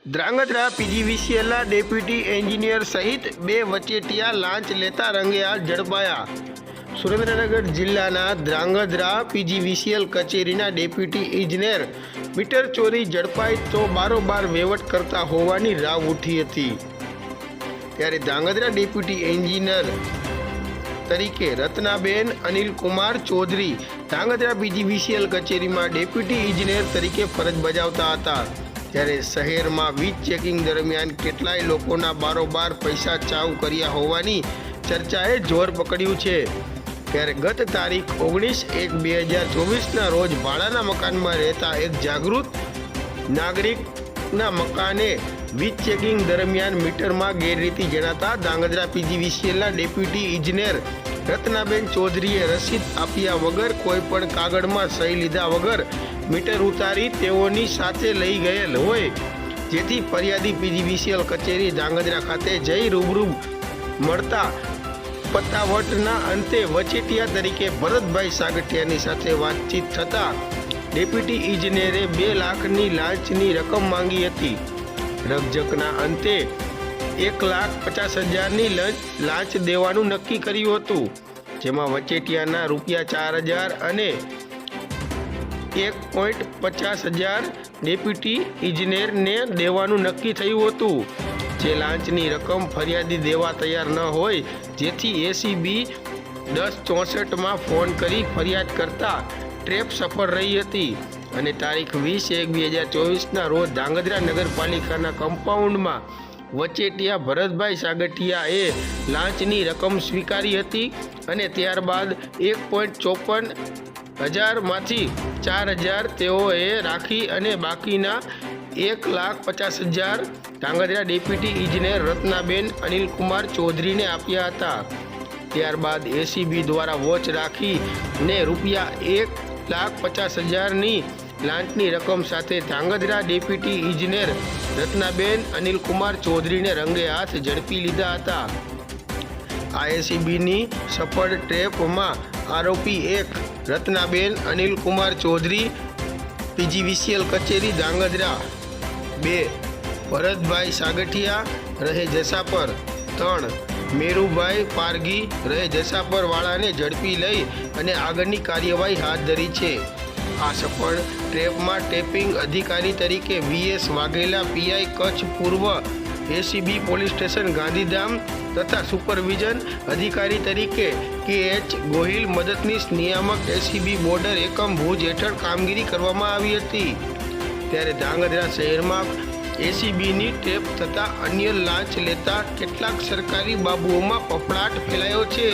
Dhrangadhra પીજીવીસીએલના deputy engineer સહિત બે વચેટિયા લાંચ લેતા રંગે હાથ ઝડપાયા। સુરેન્દ્રનગર જિલ્લાના ધ્રાંગધ્રા પીજીવીસીએલ કચેરીના ડેપ્યુટી ઇજનેર મીટર ચોરી ઝડપાઈ તો બારોબાર વહીવટ કરતા હોવાની રાવ ઉઠી હતી। ત્યારે ધ્રાંગધ્રા ડેપ્યુટી એન્જિનિયર તરીકે રત્નાબેન અનિલકુમાર ચૌધરી ધ્રાંગધ્રા પીજીવીસીએલ કચેરીમાં ડેપ્યુટી ઇજનેર તરીકે ફરજ બજાવતા હતા। ત્યારે શહેરમાં વીજ ચેકિંગ દરમિયાન કેટલાય લોકોના બારોબાર પૈસા ચાઉ કર્યા હોવાની ચર્ચાએ જોર પકડ્યું છે। ત્યારે ગત તારીખ 19/1/2024ના રોજ ભાડાના મકાનમાં રહેતા એક જાગૃત નાગરિકના મકાને વીજ ચેકિંગ દરમિયાન મીટરમાં ગેરરીતિ જણાતા ધ્રાંગધ્રા પીજીવીસીએલના ડેપ્યુટી ઇજનેર રત્નાબેન ચૌધરીએ રસીદ આપ્યા વગર કોઈપણ કાગળમાં સહી લીધા વગર મીટર ઉતારી તેઓની સાથે લઈ ગયેલ હોય, જેથી ફરિયાદી પીજીવીસીએલ કચેરી ધ્રાંગધ્રા ખાતે જઈ રૂબરૂ મળતા પતાવટના અંતે વચેટિયા તરીકે ભરતભાઈ સાગઠિયાની સાથે વાતચીત થતાં ડેપ્યુટી ઇજનેરે 2 લાખની લાંચની રકમ માંગી હતી। રકઝકના અંતે 1,50,000ની લાંચ દેવાનું નક્કી કર્યું હતું, જેમાં વચેટિયાના ₹4,000 અને 1,50,000 ડેપ્યુટી ઇજનેરને દેવાનું નક્કી થયું હતું। જે લાંચની રકમ ફરિયાદી દેવા તૈયાર ન હોય, જેથી એસીબી 1064માં ફોન કરી ફરિયાદ કરતા ટ્રેપ સફળ રહી હતી અને તારીખ 20/1/2024ના રોજ ધ્રાંગધ્રા નગરપાલિકાના કમ્પાઉન્ડમાં વચેટિયા ભરતભાઈ સાગઠિયાએ લાંચની રકમ સ્વીકારી હતી અને ત્યારબાદ 1,54,000માંથી 4,000 તેઓએ રાખી અને બાકીના 1,50,000 ધ્રાંગધ્રા ડેપ્યુટી ઇજનેર રત્નાબેન અનિલકુમાર ચૌધરીને આપ્યા હતા। ત્યારબાદ એસીબી દ્વારા વોચ રાખીને ₹1,50,000ની લાંચની રકમ સાથે ધ્રાંગધ્રા ડેપ્યુટી ઇજનેર રત્નાબેન અનિલકુમાર ચૌધરીને રંગે હાથ ઝડપી લીધા હતા। આ એસીબીની સફળ ટ્રેપમાં આરોપી 1 રત્નાબેન અનિલકુમાર ચૌધરી પીજીવીસીએલ કચેરી ધ્રાંગધ્રા, 2 ભરતભાઈ સાગઠિયા રહે જસાપર, 3 મેરુભાઈ પારગી રહે જસાપર વાળાને ઝડપી લઈ અને આગળની કાર્યવાહી હાથ ધરી છે। આ સફળ ટ્રેપમાં ટેપિંગ અધિકારી તરીકે VS વાઘેલા પીઆઈ કચ્છ પૂર્વ એસીબી પોલીસ સ્ટેશન ગાંધીધામ તથા સુપરવિઝન અધિકારી તરીકે KH ગોહિલ મદદનીશ નિયામક એસીબી બોર્ડર એકમ ભુજ હેઠળ કામગીરી કરવામાં આવી હતી। ત્યારે ધ્રાંગધ્રા શહેરમાં એસીબીની ટેપ થતાં અન્ય લાંચ લેતા કેટલાક સરકારી બાબુઓમાં ફફડાટ ફેલાયો છે।